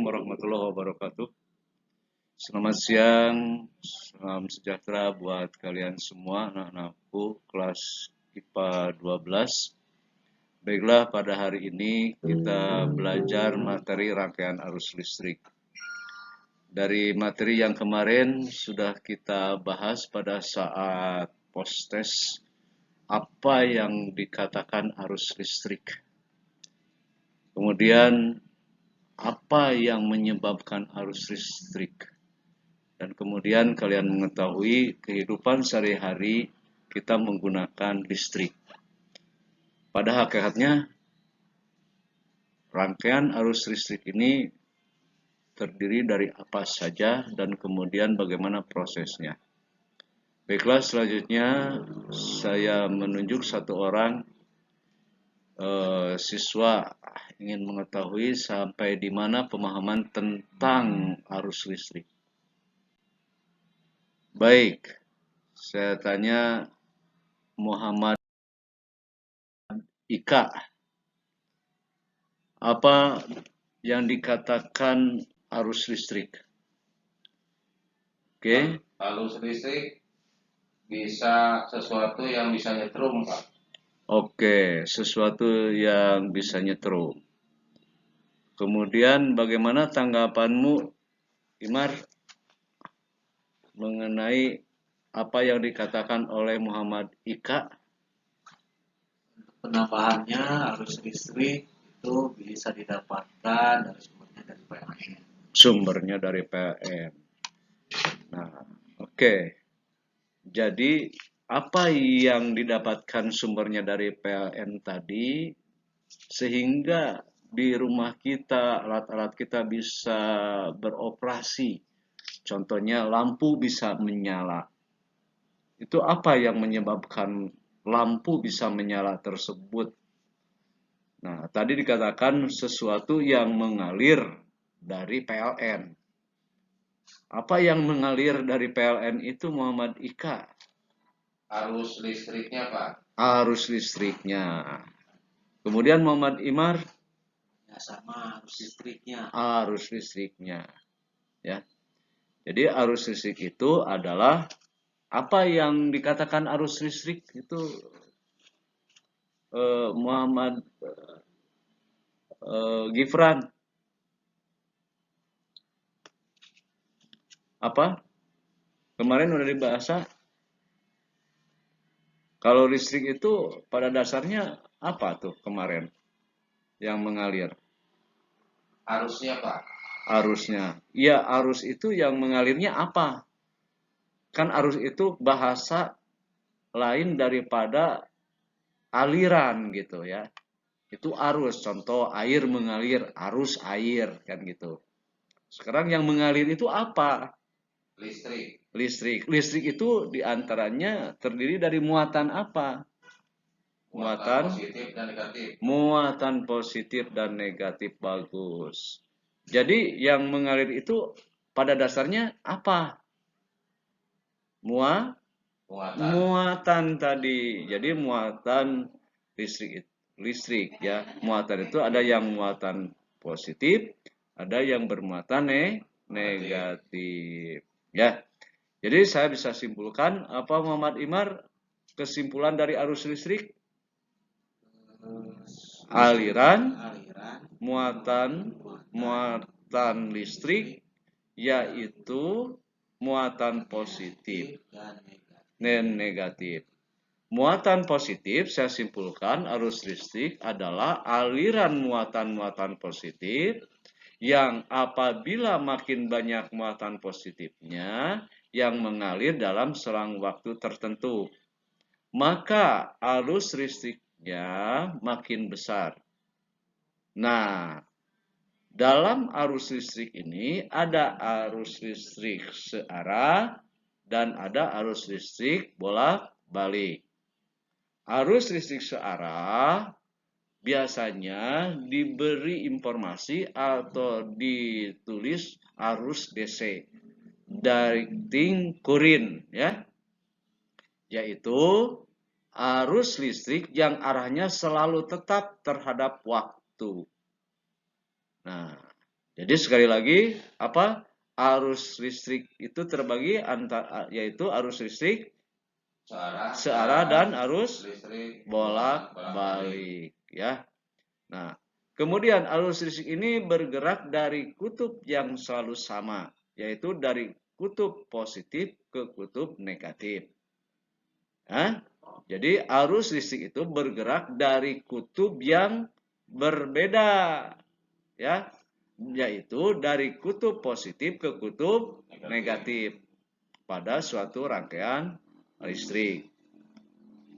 warahmatullahi wabarakatuh. Selamat siang, salam sejahtera buat kalian semua, anak-anakku kelas IPA 12. Baiklah, pada hari ini kita belajar materi rangkaian arus listrik. Dari materi yang kemarin sudah kita bahas pada saat post-test apa yang dikatakan arus listrik. Kemudian apa yang menyebabkan arus listrik, dan kemudian kalian mengetahui kehidupan sehari-hari kita menggunakan listrik. Pada hakikatnya rangkaian arus listrik ini terdiri dari apa saja dan kemudian bagaimana prosesnya. Baiklah, selanjutnya saya menunjuk satu orang siswa ingin mengetahui sampai di mana pemahaman tentang arus listrik. Baik, saya tanya Muhammad Ika, apa yang dikatakan arus listrik? Oke. Arus listrik bisa sesuatu yang bisa nyetrum, Pak. Oke, sesuatu yang bisa nyetrum. Kemudian bagaimana tanggapanmu, Imar, mengenai apa yang dikatakan oleh Muhammad Ika? Penambahannya arus listrik itu bisa didapatkan dari sumbernya dari PLN. Sumbernya dari PLN. Nah, oke. Jadi apa yang didapatkan sumbernya dari PLN tadi sehingga di rumah kita alat-alat kita bisa beroperasi. Contohnya lampu bisa menyala. Itu apa yang menyebabkan lampu bisa menyala tersebut? Nah, tadi dikatakan sesuatu yang mengalir dari PLN. Apa yang mengalir dari PLN itu, Muhammad Ika? Arus listriknya, Pak. Arus listriknya. Kemudian Muhammad Imar? Ya, sama arus listriknya. Arus listriknya. Ya. Jadi arus listrik itu adalah apa yang dikatakan arus listrik itu, Muhammad Gifran? Apa? Kemarin udah dibahas. Kalau listrik itu pada dasarnya apa tuh kemarin yang mengalir? Arusnya, Pak. Arusnya. Ya, arus itu yang mengalirnya apa? Kan arus itu bahasa lain daripada aliran gitu ya. Itu arus, contoh air mengalir, arus air kan gitu. Sekarang yang mengalir itu apa? Listrik. Listrik. Listrik itu diantaranya terdiri dari muatan apa? Muatan positif dan negatif. Muatan positif dan negatif, bagus. Jadi yang mengalir itu pada dasarnya apa? Muatan tadi. Jadi muatan listrik ya. Muatan itu ada yang muatan positif, ada yang bermuatan negatif. Ya. Jadi saya bisa simpulkan apa, Muhammad Imar, kesimpulan dari arus listrik? Aliran muatan listrik yaitu muatan positif dan negatif. Muatan positif saya simpulkan arus listrik adalah aliran muatan-muatan positif yang apabila makin banyak muatan positifnya yang mengalir dalam selang waktu tertentu, maka arus listriknya makin besar. Nah, dalam arus listrik ini ada arus listrik searah dan ada arus listrik bolak-balik. Arus listrik searah biasanya diberi informasi atau ditulis arus DC, directing current ya, yaitu arus listrik yang arahnya selalu tetap terhadap waktu. Nah, Jadi sekali lagi apa? Arus listrik itu terbagi yaitu arus listrik searah dan arus listrik bolak-balik ya. Nah, kemudian arus listrik ini bergerak dari kutub yang selalu sama, yaitu dari kutub positif ke kutub negatif. Nah, jadi arus listrik itu bergerak dari kutub yang berbeda, ya, yaitu dari kutub positif ke kutub negatif pada suatu rangkaian listrik.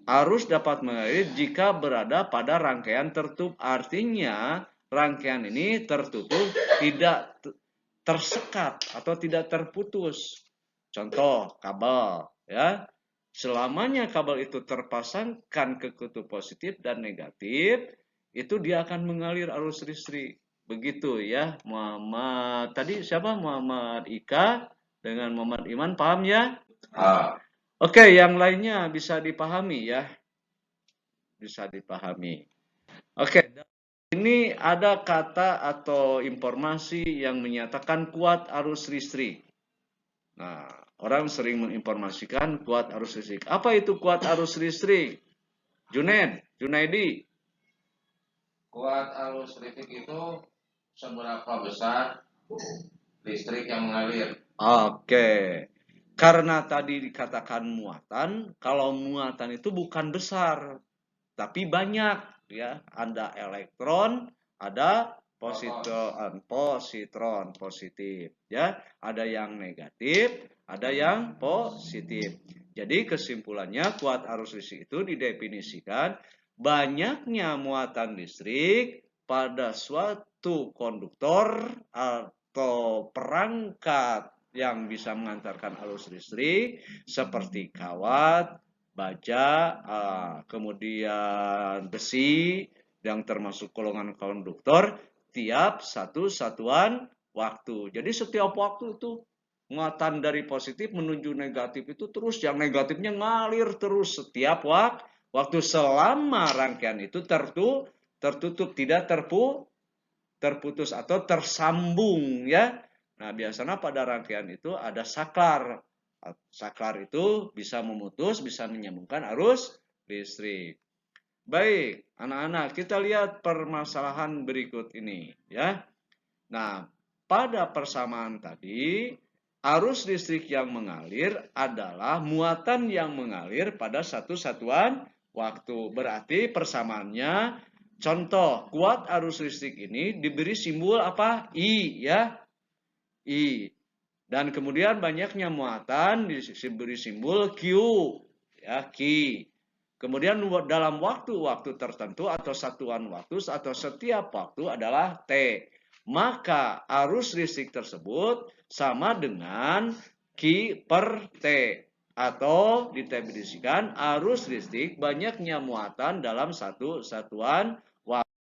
Arus dapat mengalir jika berada pada rangkaian tertutup, artinya rangkaian ini tertutup, tidak tersekat atau tidak terputus. Contoh kabel, ya. Selamanya kabel itu terpasangkan ke kutub positif dan negatif, itu dia akan mengalir arus listrik. Begitu ya, Muhammad. Tadi siapa? Muhammad Ika dengan Muhammad Iman, paham ya? Oke, yang lainnya bisa dipahami ya. Bisa dipahami. Oke, ini ada kata atau informasi yang menyatakan kuat arus listrik. Nah, orang sering menginformasikan kuat arus listrik. Apa itu kuat arus listrik? Junaidi. Kuat arus listrik itu seberapa besar listrik yang mengalir. Oke. Karena tadi dikatakan muatan, kalau muatan itu bukan besar, tapi banyak ya. Ada elektron, ada positron positif ya, ada yang negatif, ada yang positif. Jadi kesimpulannya kuat arus listrik itu didefinisikan banyaknya muatan listrik pada suatu konduktor atau perangkat yang bisa mengantarkan arus listrik seperti kawat, baja, kemudian besi yang termasuk golongan konduktor tiap satu satuan waktu. Jadi setiap waktu itu muatan dari positif menuju negatif itu terus, yang negatifnya ngalir terus setiap waktu selama rangkaian itu tertutup, tidak terputus atau tersambung ya. Nah, biasanya pada rangkaian itu ada saklar. Saklar itu bisa memutus, bisa menyambungkan arus listrik. Baik, anak-anak, kita lihat permasalahan berikut ini ya. Nah, pada persamaan tadi, arus listrik yang mengalir adalah muatan yang mengalir pada satu satuan waktu. Berarti persamaannya, contoh, kuat arus listrik ini diberi simbol apa? I ya. I. Dan kemudian banyaknya muatan diberi simbol Q ya, Q. Kemudian dalam waktu-waktu tertentu atau satuan waktu atau setiap waktu adalah T. Maka arus listrik tersebut sama dengan Q per T. Atau didefinisikan arus listrik banyaknya muatan dalam satu satuan waktu.